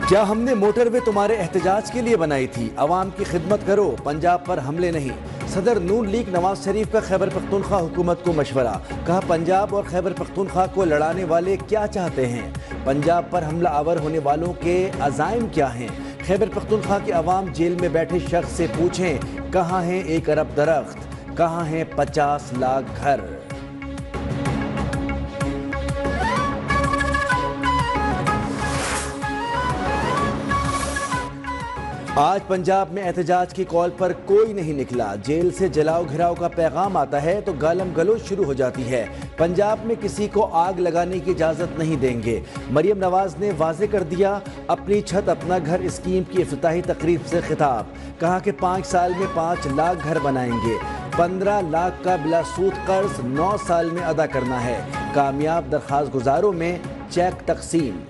کیا ہم نے موٹر وے تمہارے احتجاج کے لیے بنائی تھی؟ عوام کی خدمت کرو، پنجاب پر حملے نہیں۔ صدر نون لیگ نواز شریف کا خیبر پختونخوا حکومت کو مشورہ، کہا پنجاب اور خیبر پختونخوا کو لڑانے والے کیا چاہتے ہیں؟ پنجاب پر حملہ آور ہونے والوں کے عزائم کیا ہیں؟ خیبر پختونخوا کے عوام جیل میں بیٹھے شخص سے پوچھیں کہاں ہیں 1 ارب درخت، کہاں ہیں 50 لاکھ گھر؟ آج پنجاب میں احتجاج کی کال پر کوئی نہیں نکلا۔ جیل سے جلاؤ گھراؤ کا پیغام آتا ہے تو گالم گلوچ شروع ہو جاتی ہے۔ پنجاب میں کسی کو آگ لگانے کی اجازت نہیں دیں گے۔ مریم نواز نے واضح کر دیا اپنی چھت اپنا گھر اسکیم کی افتتاحی تقریب سے خطاب، کہا کہ 5 سال میں 5 لاکھ گھر بنائیں گے۔ 15 لاکھ کا بلا سود قرض 9 سال میں ادا کرنا ہے۔ کامیاب درخواست گزاروں میں چیک تقسیم۔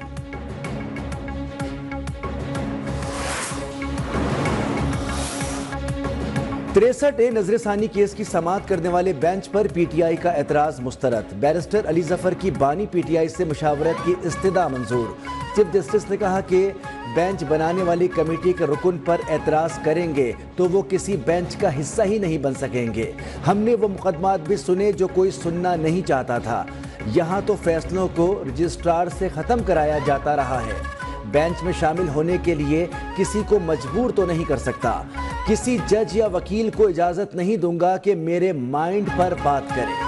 63A نظر ثانی کیس کی سماعت کرنے والے بینچ پر پی ٹی آئی کا اعتراض مسترد۔ بیرسٹر علی ظفر کی بانی پی ٹی آئی سے مشاورت کی استدعا منظور۔ چیف جسٹس نے کہا کہ بینچ بنانے والی کمیٹی کے رکن پر اعتراض کریں گے تو وہ کسی بینچ کا حصہ ہی نہیں بن سکیں گے۔ ہم نے وہ مقدمات بھی سنے جو کوئی سننا نہیں چاہتا تھا۔ یہاں تو فیصلوں کو رجسٹرار سے ختم کرایا جاتا رہا ہے۔ بینچ میں شامل ہونے کے لیے کسی کو مجبور تو نہیں کر سکتا۔ کسی جج یا وکیل کو اجازت نہیں دوں گا کہ میرے مائنڈ پر بات کرے۔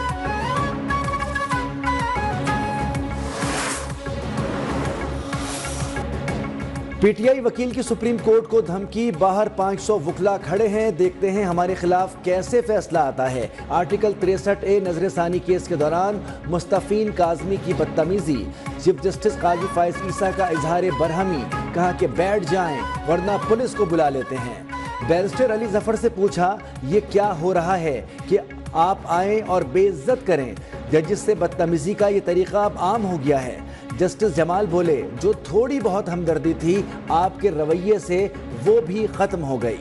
پی ٹی آئی وکیل کی سپریم کورٹ کو دھمکی، باہر 500 وکلا کھڑے ہیں، دیکھتے ہیں ہمارے خلاف کیسے فیصلہ آتا ہے۔ آرٹیکل 63A نظر ثانی کیس کے دوران مستفین کاظمی کی بدتمیزی، چیف جسٹس قاضی فائز عیسیٰ کا اظہار برہمی، کہا کہ بیٹھ جائیں ورنہ پولیس کو بلا لیتے ہیں۔ بیرسٹر علی ظفر سے پوچھا یہ کیا ہو رہا ہے کہ آپ آئیں اور بے عزت کریں؟ ججز سے بدتمیزی کا یہ طریقہ اب عام ہو گیا ہے۔ جسٹس جمال بولے جو تھوڑی بہت ہمدردی تھی آپ کے رویے سے وہ بھی ختم ہو گئی۔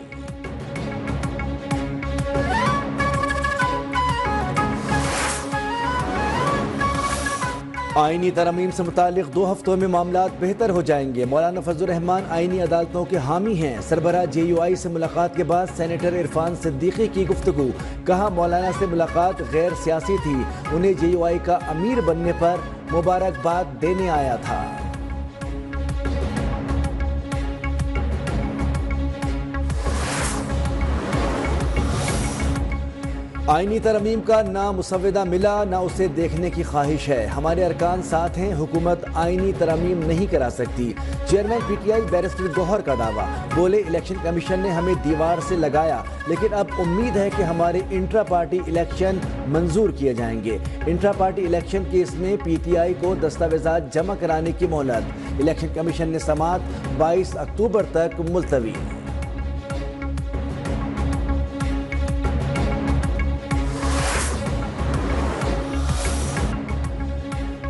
آئینی ترمیم سے متعلق 2 ہفتوں میں معاملات بہتر ہو جائیں گے۔ مولانا فضل الرحمان آئینی عدالتوں کے حامی ہیں۔ سربراہ جے یو آئی سے ملاقات کے بعد سینیٹر عرفان صدیقی کی گفتگو، کہا مولانا سے ملاقات غیر سیاسی تھی، انہیں جے یو آئی کا امیر بننے پر مبارکباد دینے آیا تھا۔ آئینی ترمیم کا نہ مسودہ ملا نہ اسے دیکھنے کی خواہش ہے، ہمارے ارکان ساتھ ہیں، حکومت آئینی ترمیم نہیں کرا سکتی۔ Chairman P T I barrister Gohar کا دعویٰ، بولے الیکشن کمیشن نے ہمیں دیوار سے لگایا لیکن اب امید ہے کہ ہمارے انٹرا پارٹی الیکشن منظور کیے جائیں گے۔ انٹرا پارٹی الیکشن کیس میں پی ٹی آئی کو دستاویزات جمع کرانے کی مہلت، الیکشن کمیشن نے سماعت 22 اکتوبر تک ملتوی۔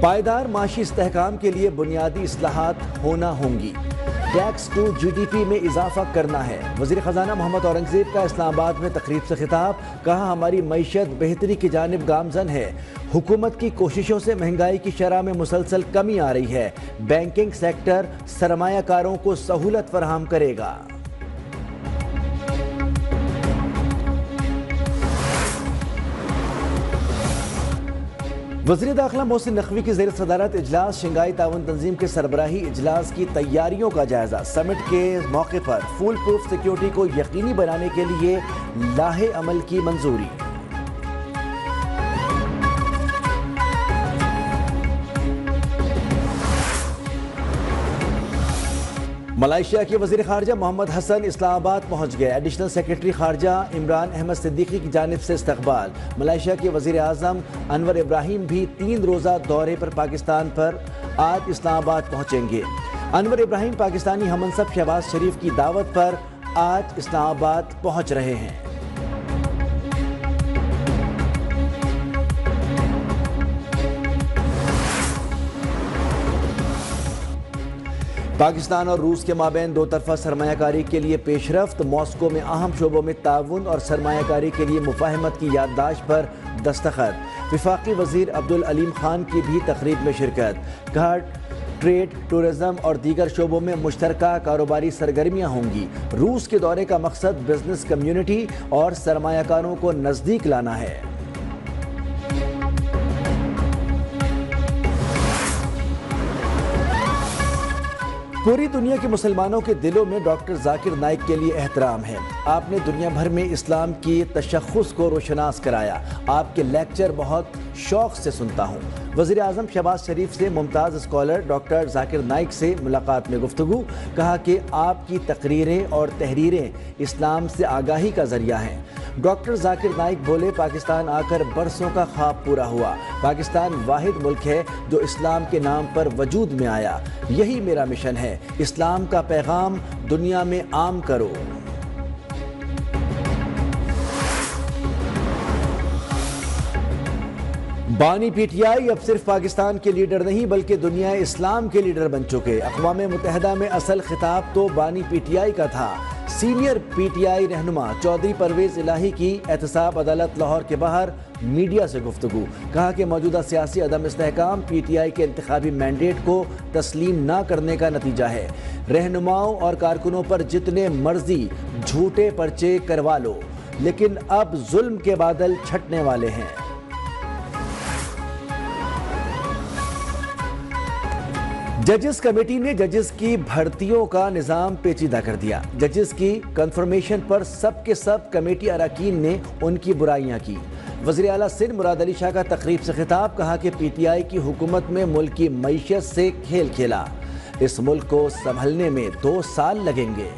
پائیدار معاشی استحکام کے لیے بنیادی اصلاحات ہونا ہوں گی، tax to G D P میں اضافہ کرنا ہے۔ وزیر خزانہ محمد اورنگزیب کا اسلام آباد میں تقریب سے خطاب، کہا ہماری معیشت بہتری کی جانب گامزن ہے، حکومت کی کوششوں سے مہنگائی کی شرح میں مسلسل کمی آ رہی ہے، بینکنگ سیکٹر سرمایہ کاروں کو سہولت فراہم کرے گا۔ وزیر داخلہ محسن نقوی کی زیر صدارت اجلاس شنگھائی تعاون تنظیم کے سربراہی اجلاس کی تیاریوں کا جائزہ، سمٹ کے موقع پر فول پروف سیکیورٹی کو یقینی بنانے کے لیے لاہے عمل کی منظوری۔ ملائیشیا کے وزیر خارجہ محمد حسن اسلام آباد پہنچ گئے، ایڈیشنل سیکرٹری خارجہ عمران احمد صدیقی کی جانب سے استقبال۔ ملائیشیا کے وزیر اعظم انور ابراہیم بھی 3 روزہ دورے پر پاکستان پر آج اسلام آباد پہنچیں گے۔ انور ابراہیم پاکستانی ہم منصب شہباز شریف کی دعوت پر آج اسلام آباد پہنچ رہے ہیں۔ پاکستان اور روس کے مابین 2 طرفہ سرمایہ کاری کے لیے پیش رفت، ماسکو میں اہم شعبوں میں تعاون اور سرمایہ کاری کے لیے مفاہمت کی یادداشت پر دستخط۔ وفاقی وزیر عبدالعلیم خان کی بھی تقریب میں شرکت، کہا ٹریڈ، ٹورزم اور دیگر شعبوں میں مشترکہ کاروباری سرگرمیاں ہوں گی۔ روس کے دورے کا مقصد بزنس کمیونٹی اور سرمایہ کاروں کو نزدیک لانا ہے۔ پوری دنیا کے مسلمانوں کے دلوں میں ڈاکٹر ذاکر نائک کے لیے احترام ہے۔ آپ نے دنیا بھر میں اسلام کی تشخص کو روشناس کرایا۔ آپ کے لیکچر بہت شوق سے سنتا ہوں۔ وزیر اعظم شہباز شریف سے ممتاز اسکالر ڈاکٹر ذاکر نائک سے ملاقات میں گفتگو، کہا کہ آپ کی تقریریں اور تحریریں اسلام سے آگاہی کا ذریعہ ہیں۔ ڈاکٹر ذاکر نائک بولے، پاکستان آ کر برسوں کا خواب پورا ہوا۔ پاکستان واحد ملک ہے جو اسلام کے نام پر وجود میں آیا۔ یہی میرا مشن ہے، اسلام کا پیغام دنیا میں عام کرو۔ بانی پی ٹی آئی اب صرف پاکستان کے لیڈر نہیں بلکہ دنیا اسلام کے لیڈر بن چکے۔ اقوام متحدہ میں اصل خطاب تو بانی پی ٹی آئی کا تھا۔ سینئر پی ٹی آئی رہنما چودھری پرویز الہی کی احتساب عدالت لاہور کے باہر میڈیا سے گفتگو، کہا کہ موجودہ سیاسی عدم استحکام پی ٹی آئی کے انتخابی مینڈیٹ کو تسلیم نہ کرنے کا نتیجہ ہے۔ رہنماؤں اور کارکنوں پر جتنے مرضی جھوٹے پرچے کروا لو، لیکن اب ظلم کے بادل چھٹنے والے ہیں۔ ججز کمیٹی نے ججز کی بھرتیوں کا نظام پیچیدہ کر دیا۔ ججز کی کنفرمیشن پر سب کے سب کمیٹی اراکین نے ان کی برائیاں کی۔ وزیر اعلیٰ سندھ مراد علی شاہ کا تقریب سے خطاب، کہا کہ پی ٹی آئی کی حکومت میں ملک کی معیشت سے کھیل کھیلا۔ اس ملک کو سنبھلنے میں 2 سال لگیں گے۔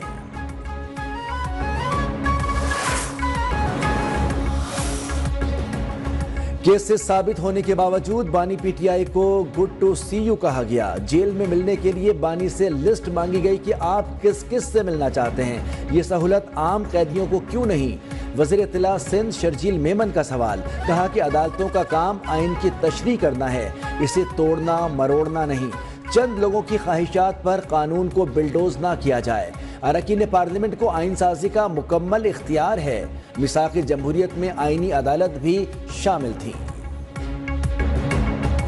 کیس سے ثابت ہونے کے باوجود بانی پی ٹی آئی کو گڈ ٹو سی یو کہا گیا۔ جیل میں ملنے کے لیے بانی سے لسٹ مانگی گئی کہ آپ کس کس سے ملنا چاہتے ہیں، یہ سہولت عام قیدیوں کو کیوں نہیں؟ وزیر اطلاع سندھ شرجیل میمن کا سوال، کہا کہ عدالتوں کا کام آئین کی تشریح کرنا ہے، اسے توڑنا مروڑنا نہیں۔ چند لوگوں کی خواہشات پر قانون کو بلڈوز نہ کیا جائے۔ اراکین پارلیمنٹ کو آئین سازی کا مکمل اختیار ہے۔ میثاق جمہوریت میں آئینی عدالت بھی شامل تھی۔